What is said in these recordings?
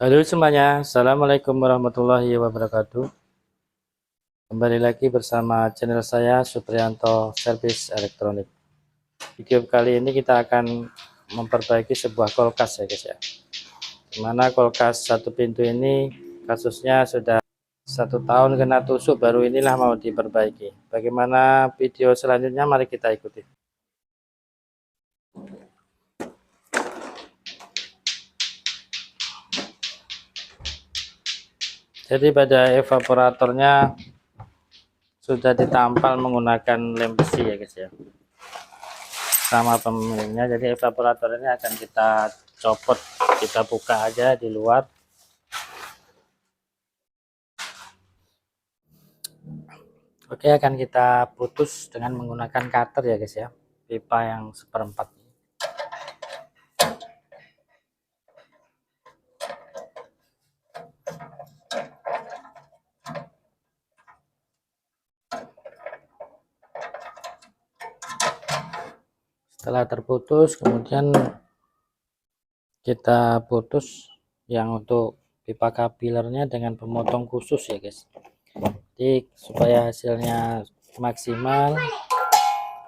Halo semuanya, Assalamualaikum warahmatullahi wabarakatuh. Kembali lagi bersama channel saya Supriyanto Service Elektronik. Video kali ini kita akan memperbaiki sebuah kulkas ya guys ya. Dimana kulkas satu pintu ini kasusnya sudah 1 tahun kena tusuk, baru inilah mau diperbaiki. Bagaimana video selanjutnya, mari kita ikuti. Jadi pada evaporatornya sudah ditampal menggunakan lem besi ya guys ya, sama pemiliknya. Jadi evaporator ini akan kita copot, kita buka aja di luar. Oke, akan kita putus dengan menggunakan cutter ya guys ya, pipa yang 1/4. Setelah terputus, kemudian kita putus yang untuk pipa kapilernya dengan pemotong khusus ya guys. Jadi supaya hasilnya maksimal,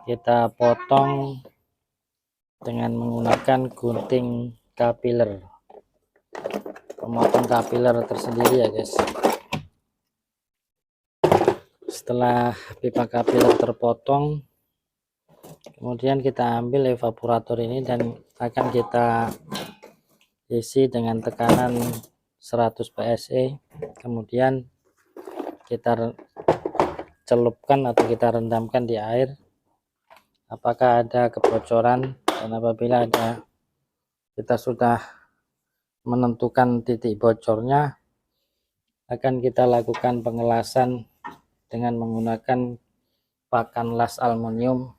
kita potong dengan menggunakan gunting kapiler, pemotong kapiler tersendiri ya guys. Setelah pipa kapiler terpotong, kemudian kita ambil evaporator ini dan akan kita isi dengan tekanan 100 psi. Kemudian kita celupkan atau kita rendamkan di air, apakah ada kebocoran, dan apabila ada, kita sudah menentukan titik bocornya, akan kita lakukan pengelasan dengan menggunakan pakan las aluminium.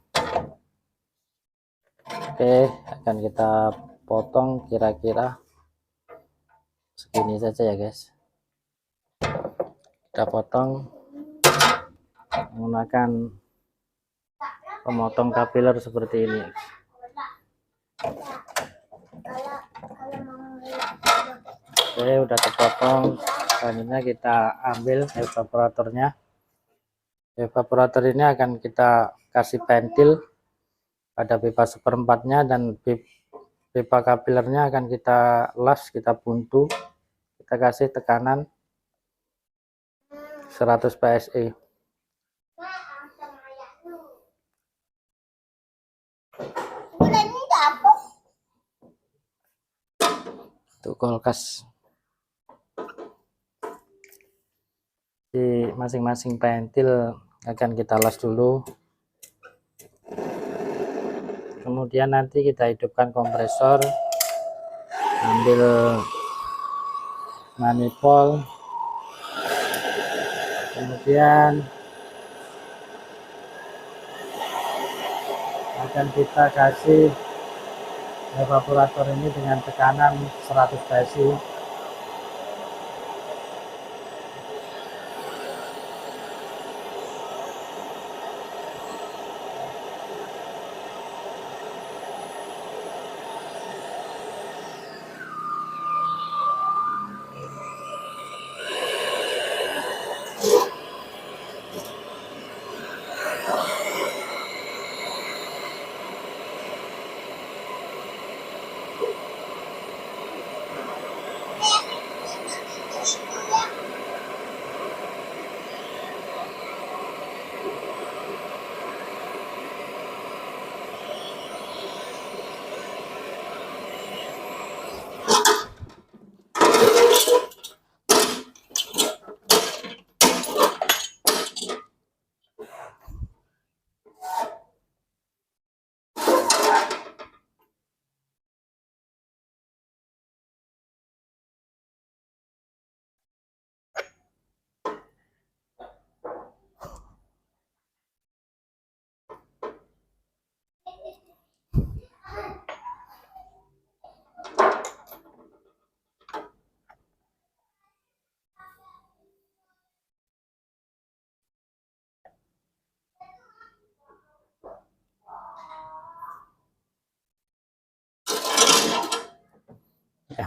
Oke, akan kita potong kira-kira segini saja ya guys. Kita potong menggunakan pemotong kapiler seperti ini. Oke, udah terpotong. Selanjutnya kita ambil evaporatornya. Evaporator ini akan kita kasih pentil pada pipa 1/4-nya, dan pipa kapilernya akan kita las, kita buntu, kita kasih tekanan 100 psi. Untuk kulkas, di masing-masing pentil akan kita las dulu. Kemudian nanti kita hidupkan kompresor, ambil manifold, kemudian akan kita kasih evaporator ini dengan tekanan 100 psi.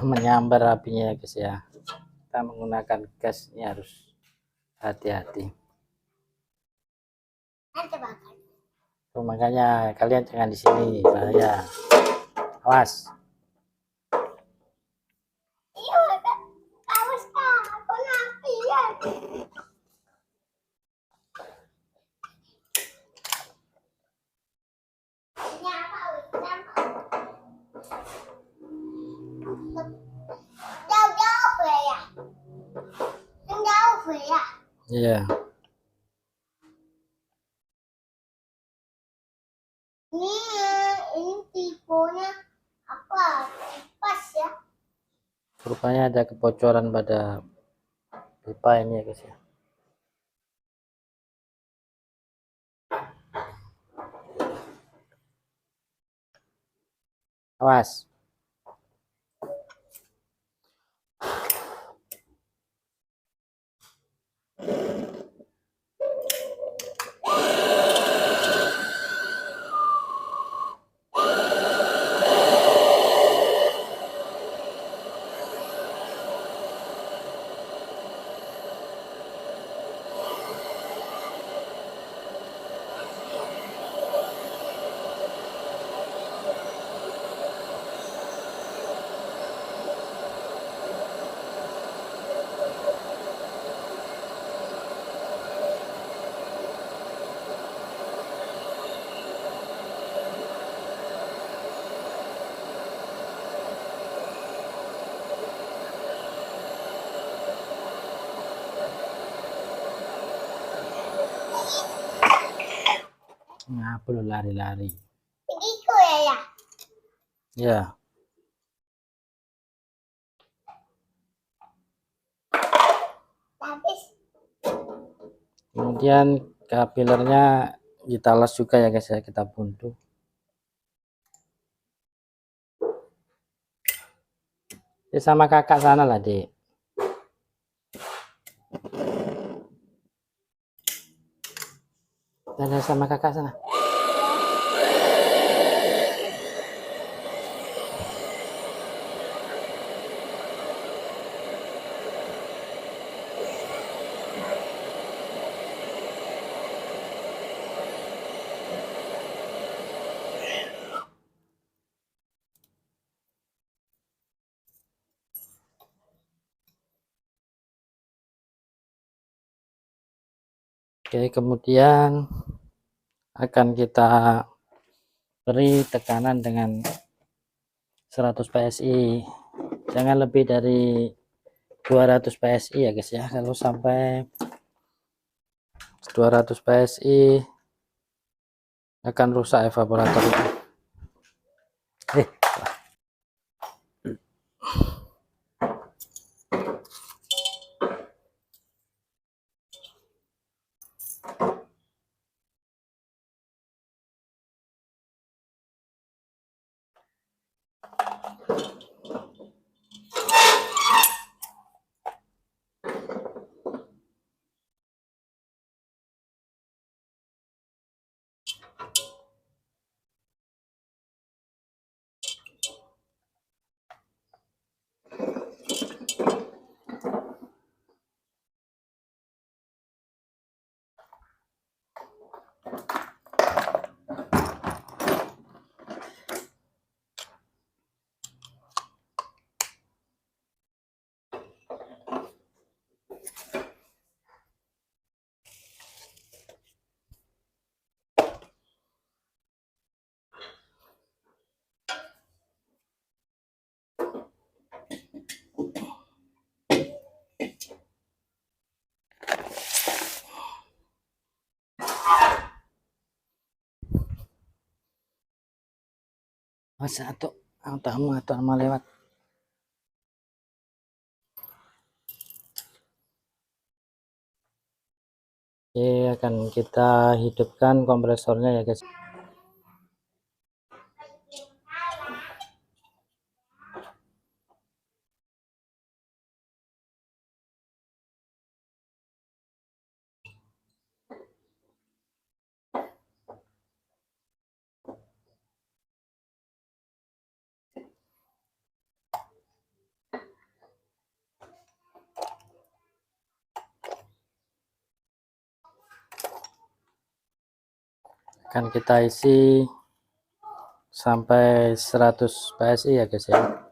menyambar apinya ya guys ya. Kita menggunakan gas ini harus hati-hati. Tuh, makanya kalian jangan di sini, bahaya. Awas. Iya. Ini tipenya apa? Kipas ya. Rupanya ada kebocoran pada pipa ini ya guys ya. Awas. Ngapa lu lari-lari? Begitu ya. Ya. Kemudian kapilernya kita las juga ya guys ya, kita buntu. Ya, sama kakak sana lah Dek. Dan sama kakak sana. Oke, kemudian akan kita beri tekanan dengan 100 PSI, jangan lebih dari 200 PSI ya guys ya. Kalau sampai 200 PSI akan rusak evaporator itu. Masa atau tamu atau sama lewat. Oke, akan kita hidupkan kompresornya ya guys. akan kita isi sampai 100 PSI ya guys ya.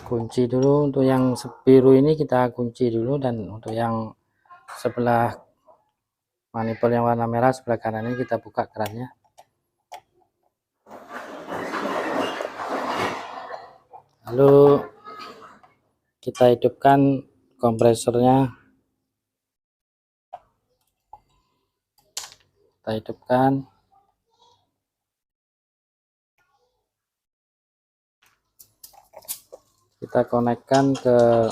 Kunci dulu untuk yang biru ini, kita kunci dulu, dan untuk yang sebelah manifold yang warna merah sebelah kanan ini kita buka kerannya. Lalu kita hidupkan kompresornya, kita hidupkan. Kita konekkan ke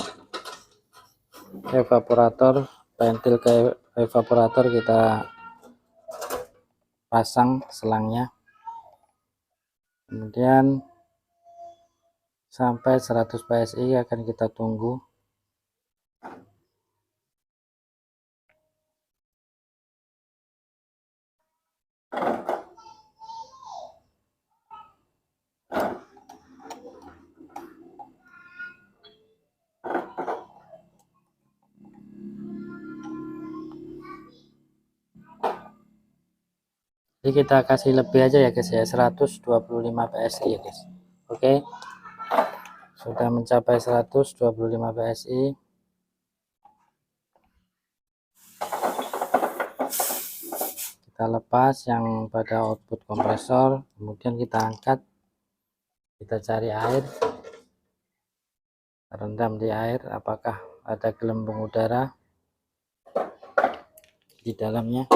evaporator, ventil ke evaporator kita pasang selangnya, kemudian sampai 100 PSI akan kita tunggu. Jadi kita kasih lebih aja ya guys ya, 125 PSI ya guys. Oke, sudah mencapai 125 PSI. Kita lepas yang pada output kompresor, kemudian kita angkat, kita cari air, rendam di air apakah ada gelembung udara di dalamnya.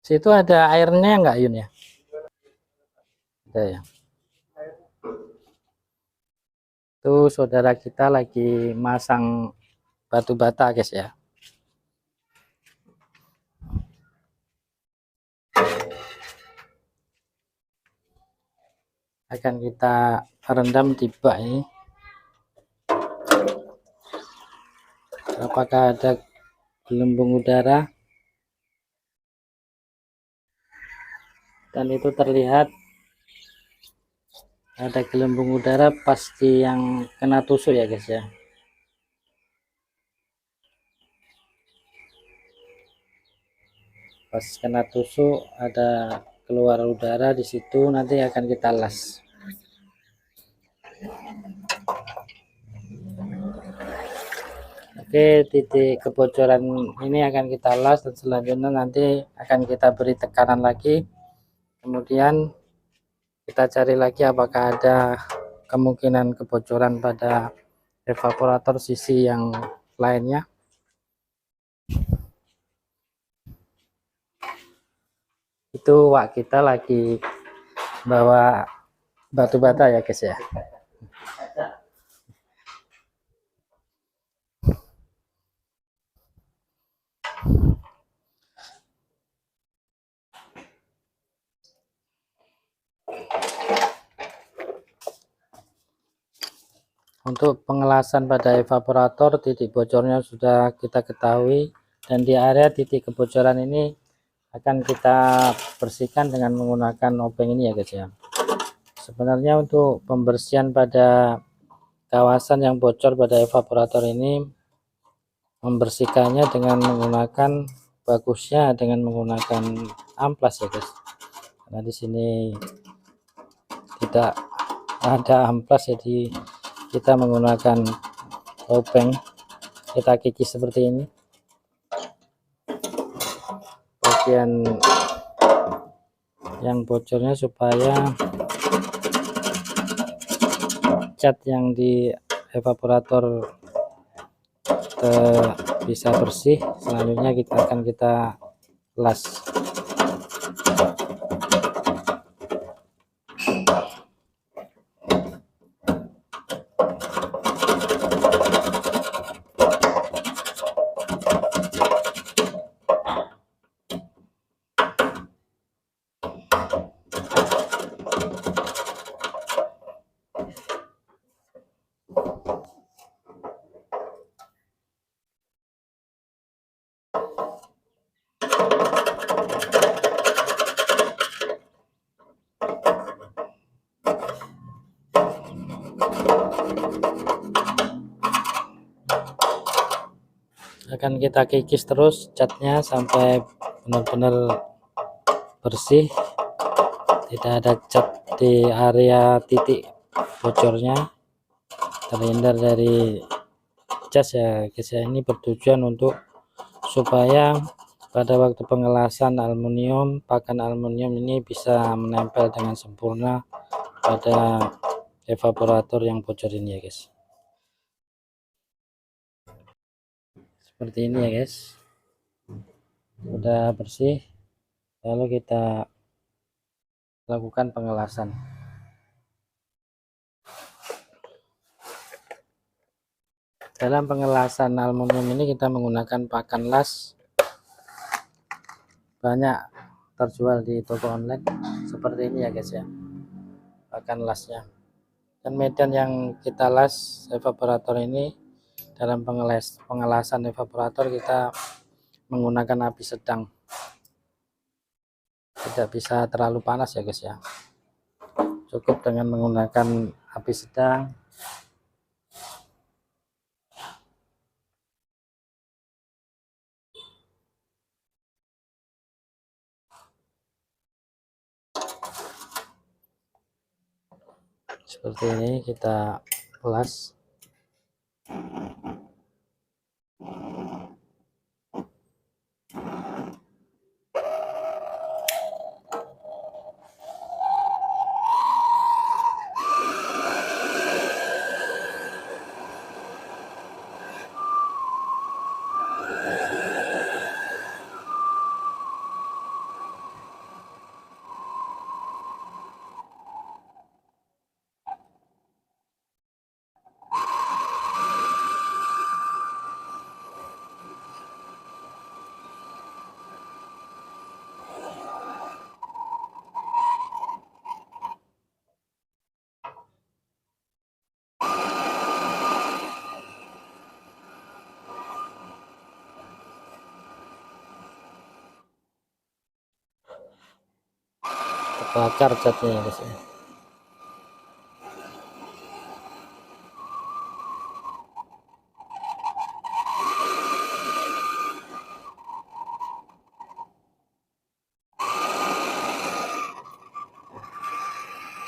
Situ ada airnya enggak Yun ya? Ada ya. Tuh saudara kita lagi masang batu bata guys ya. Akan kita rendam di bak ini. Apakah ada gelembung udara? Dan itu terlihat ada gelembung udara pasti yang kena tusuk ya guys ya. Pas kena tusuk ada keluar udara di situ, nanti akan kita las. Oke, titik kebocoran ini akan kita las, dan selanjutnya nanti akan kita beri tekanan lagi. Kemudian kita cari lagi apakah ada kemungkinan kebocoran pada evaporator sisi yang lainnya. Itu wak kita lagi bawa batu bata ya guys ya. Untuk pengelasan pada evaporator, titik bocornya sudah kita ketahui, dan di area titik kebocoran ini akan kita bersihkan dengan menggunakan obeng ini ya guys ya. Sebenarnya untuk pembersihan pada kawasan yang bocor pada evaporator ini, membersihkannya dengan menggunakan, bagusnya dengan menggunakan amplas ya guys. Karena di sini tidak ada amplas, jadi kita menggunakan obeng, kita kikis seperti ini. Bagian yang bocornya supaya cat yang di evaporator bisa bersih. Selanjutnya kita akan las. akan kita kikis terus catnya sampai benar-benar bersih, tidak ada cat di area titik bocornya, terhindar dari cas ya guys ya. Ini bertujuan untuk supaya pada waktu pengelasan aluminium, pakan aluminium ini bisa menempel dengan sempurna pada evaporator yang bocor ini ya guys. Seperti ini ya guys, udah bersih, lalu kita lakukan pengelasan. Dalam pengelasan aluminium ini kita menggunakan pakan las, banyak terjual di toko online seperti ini ya guys ya, pakan lasnya. Dan medan yang kita las evaporator ini, dalam pengelasan evaporator kita menggunakan api sedang, tidak bisa terlalu panas ya guys ya, cukup dengan menggunakan api sedang. Seperti ini kita las. Terbakar catnya ya guys ya.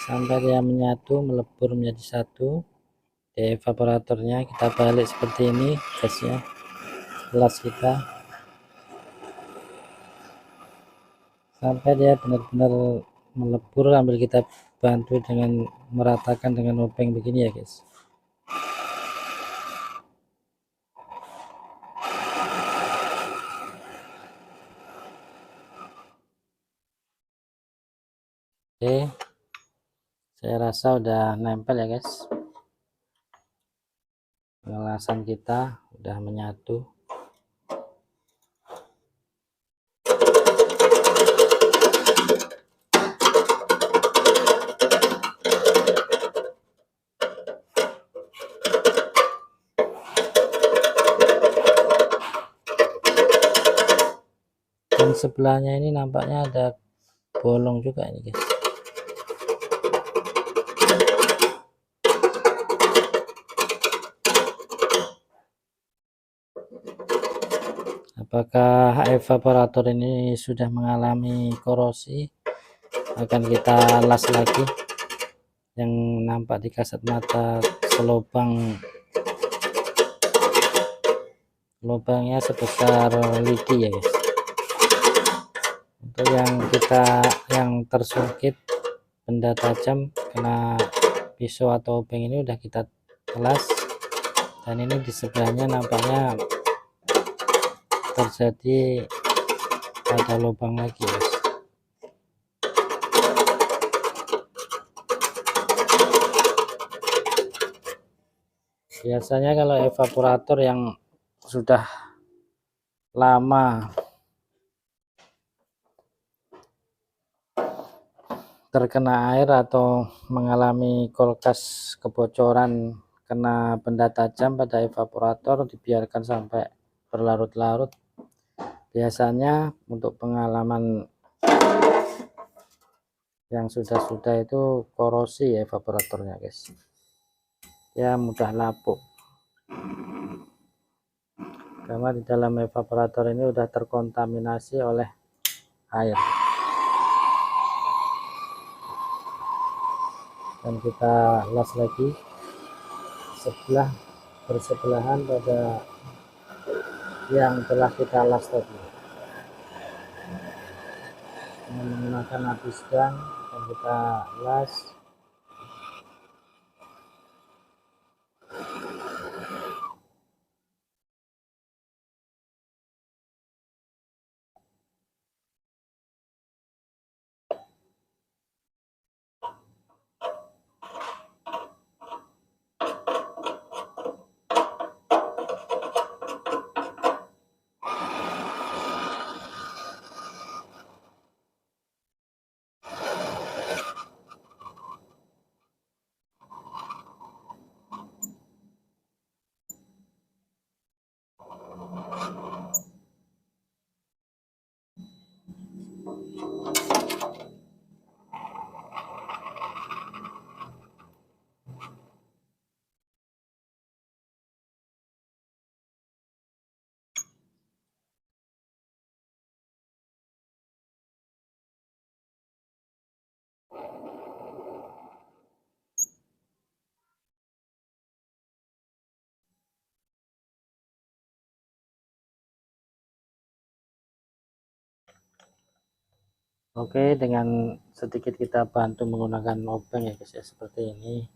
Sampai dia menyatu, melebur menjadi satu di evaporatornya. Kita balik seperti ini guys ya, las kita sampai dia benar-benar melebur, sambil kita bantu dengan meratakan dengan obeng begini ya guys. Oke, saya rasa udah nempel ya guys, pengelasan kita udah menyatu. Dan sebelahnya ini nampaknya ada bolong juga ini guys. Apakah evaporator ini sudah mengalami korosi? Akan kita las lagi. Yang nampak di kasat mata selubang, lubangnya sebesar lidi ya guys. Untuk yang tersungkit benda tajam kena pisau atau obeng ini udah kita las. Dan ini di sebelahnya nampaknya terjadi ada lubang lagi guys. Biasanya kalau evaporator yang sudah lama terkena air atau mengalami kulkas kebocoran kena benda tajam pada evaporator, dibiarkan sampai berlarut-larut, biasanya untuk pengalaman yang sudah itu korosi evaporatornya guys ya, mudah lapuk. karena di dalam evaporator ini sudah terkontaminasi oleh air. Dan kita las lagi bersebelahan pada yang telah kita las tadi dengan menggunakan api sedang, dan kita las. Oke, dengan sedikit kita bantu menggunakan obeng ya guys ya, seperti ini.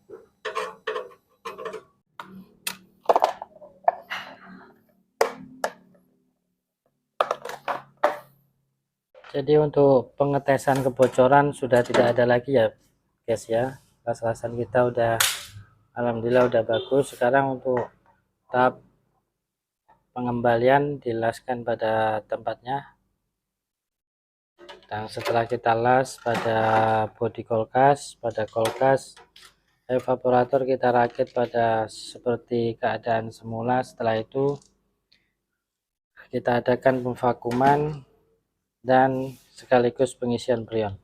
Jadi untuk pengetesan kebocoran sudah tidak ada lagi ya guys ya. Las-lasan kita udah alhamdulillah udah bagus. Sekarang untuk tahap pengembalian, dilaskan pada tempatnya. Dan setelah kita las pada bodi kulkas, pada kulkas, evaporator kita rakit pada seperti keadaan semula. Setelah itu kita adakan pemvakuman dan sekaligus pengisian freon.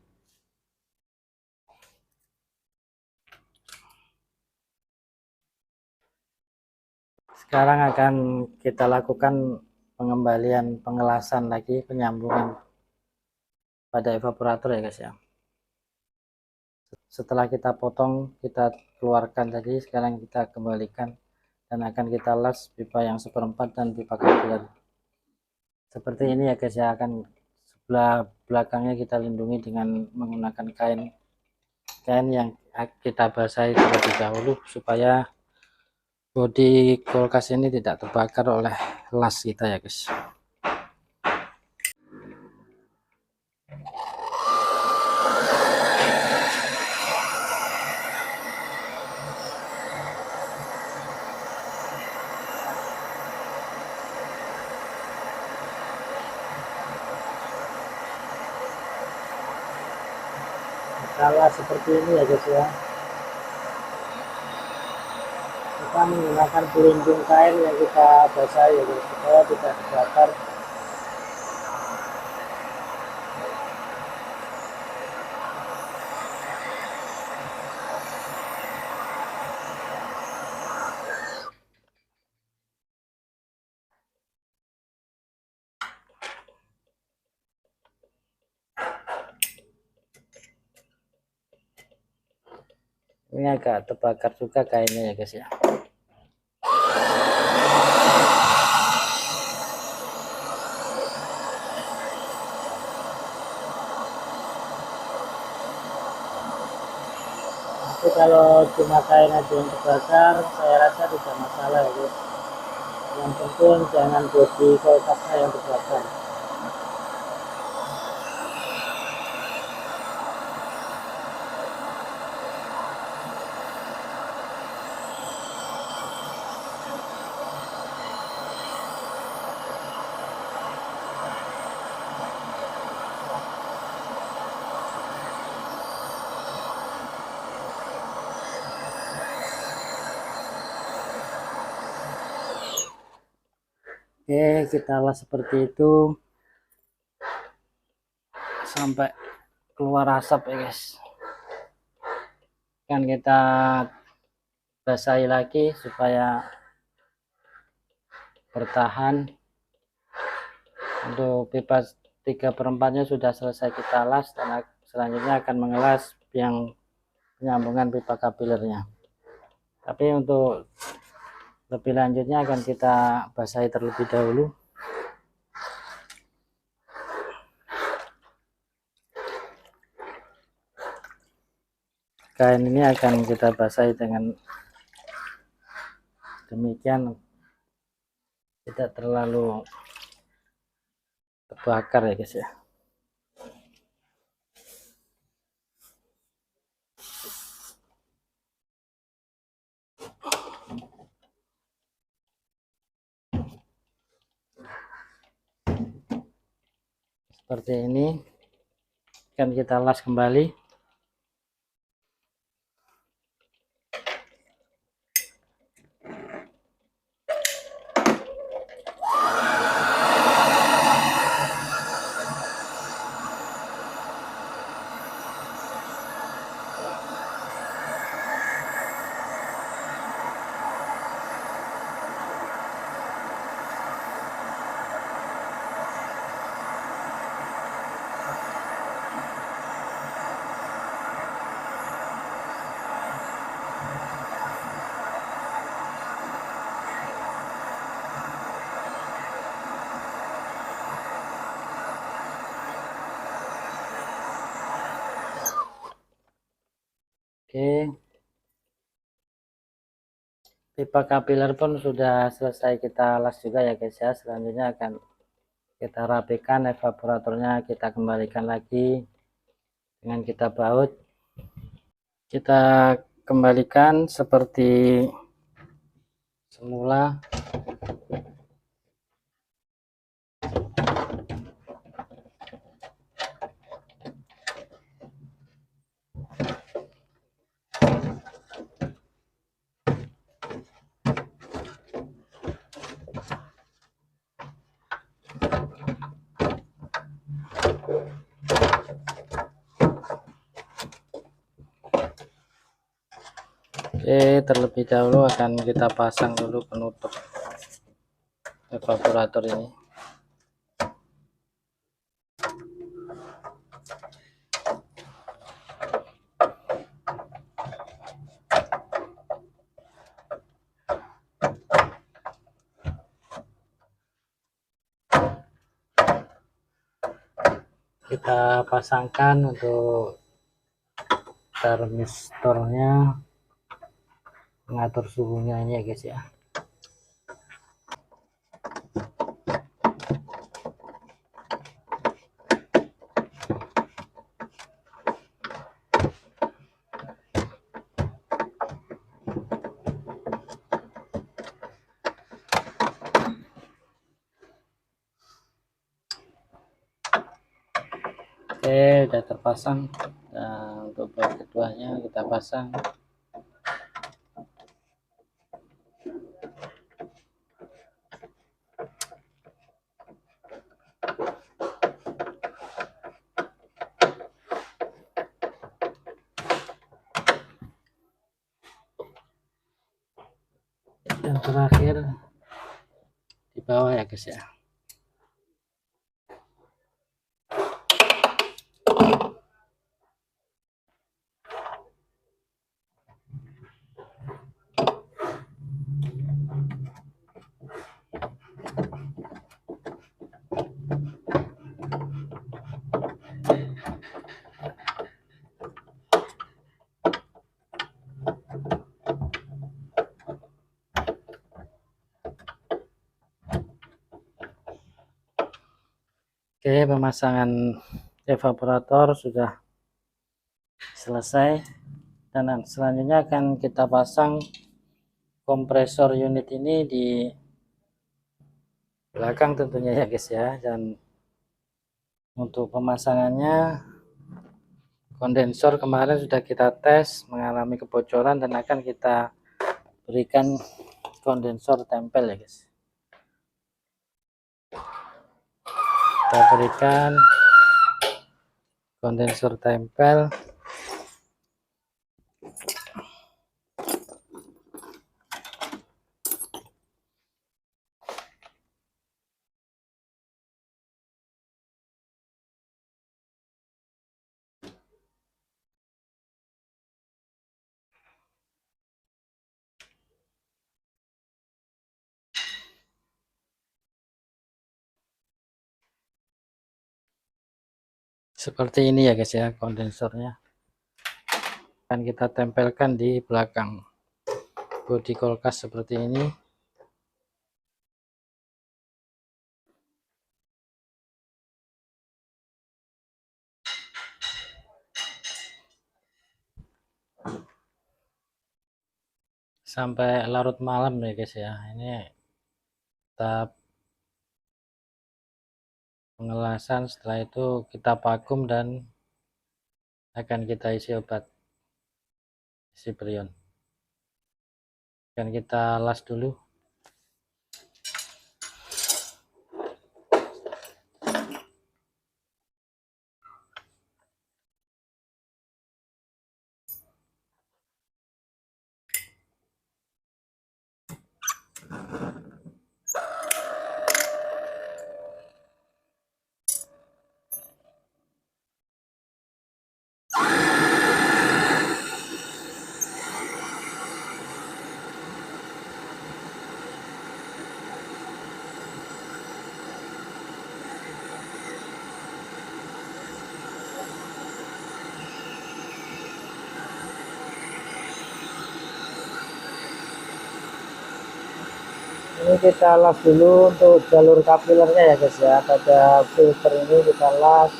Sekarang akan kita lakukan pengembalian, pengelasan lagi, penyambungan pada evaporator ya guys ya. Setelah kita potong, kita keluarkan tadi, sekarang kita kembalikan dan akan kita las pipa yang 1/4 dan pipa kapiler. Seperti ini ya guys ya, akan sebelah belakangnya kita lindungi dengan menggunakan kain yang kita basahi terlebih dahulu supaya bodi kulkas ini tidak terbakar oleh las kita ya guys. Kalau seperti ini ya guys ya, kita menggunakan pelindung kain yang kita basahi ya guys, supaya tidak terbakar. Ini agak terbakar juga kainnya ya guys ya. Tapi kalau cuma kain aja yang terbakar, saya rasa tidak masalah ya guys. Yang penting jangan bodi kulkasnya yang terbakar. Oke, kita las seperti itu sampai keluar asap ya guys. Kan kita basahi lagi supaya bertahan. Untuk pipa 3/4-nya sudah selesai kita las, dan selanjutnya akan mengelas yang penyambungan pipa kapilernya. Tapi untuk lebih lanjutnya akan kita basahi terlebih dahulu. Kain ini akan kita basahi dengan demikian, tidak terlalu terbakar ya guys ya. Seperti ini akan kita las kembali. Oke, pipa kapiler pun sudah selesai kita las juga ya guys ya. Selanjutnya akan kita rapikan evaporatornya, kita kembalikan lagi dengan kita baut. Kita kembalikan seperti semula. Oke, terlebih dahulu akan kita pasang dulu penutup evaporator ini. Kita pasangkan untuk termistornya, mengatur suhunya ini ya guys ya. Oke, udah terpasang. Nah, untuk baut keduanya kita pasang. Dan terakhir di bawah ya guys ya. Oke, pemasangan evaporator sudah selesai, dan selanjutnya akan kita pasang kompresor unit ini di belakang tentunya ya guys ya. Dan untuk pemasangannya, kondensor kemarin sudah kita tes mengalami kebocoran, dan akan kita berikan kondensor tempel ya guys. Kita berikan kondensor tempel. Seperti ini ya guys ya, kondensernya akan kita tempelkan di belakang bodi kulkas seperti ini. Sampai larut malam nih guys ya. Ini tahap pengelasan, setelah itu kita vakum dan akan kita isi obat, isi prion. Akan kita las dulu. Ini kita las dulu untuk jalur kapilernya ya guys ya. Pada filter ini kita las.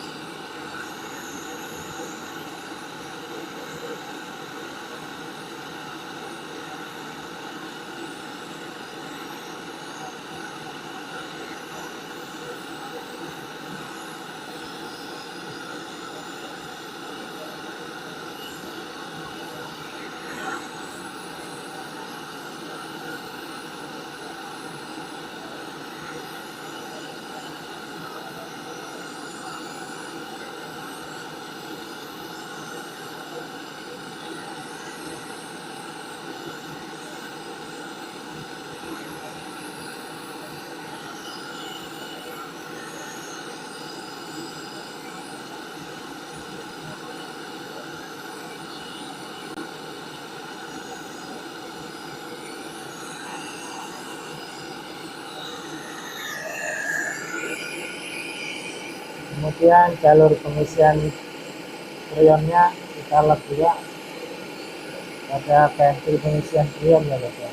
Kemudian jalur pengisian frionnya kita las juga pada ventil pengisian freon ya guys ya.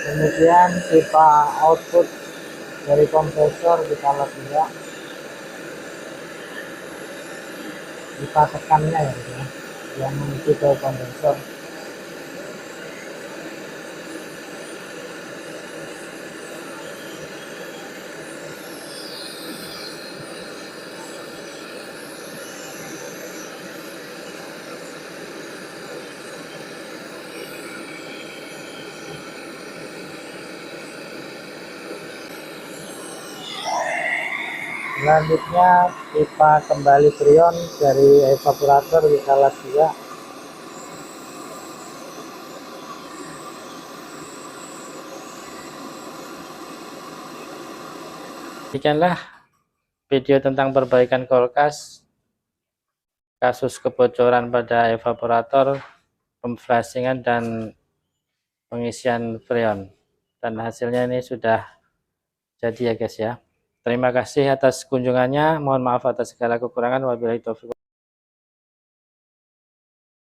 Kemudian pipa output dari kompresor kita las juga, pipa tekannya ya, yang menuju ke kondensor. Selanjutnya pipa kembali freon dari evaporator kita las juga. Demikianlah video tentang perbaikan kulkas, kasus kebocoran pada evaporator, pemflashingan dan pengisian freon, dan hasilnya ini sudah jadi ya guys ya. Terima kasih atas kunjungannya, mohon maaf atas segala kekurangan. Wabillahi taufiq.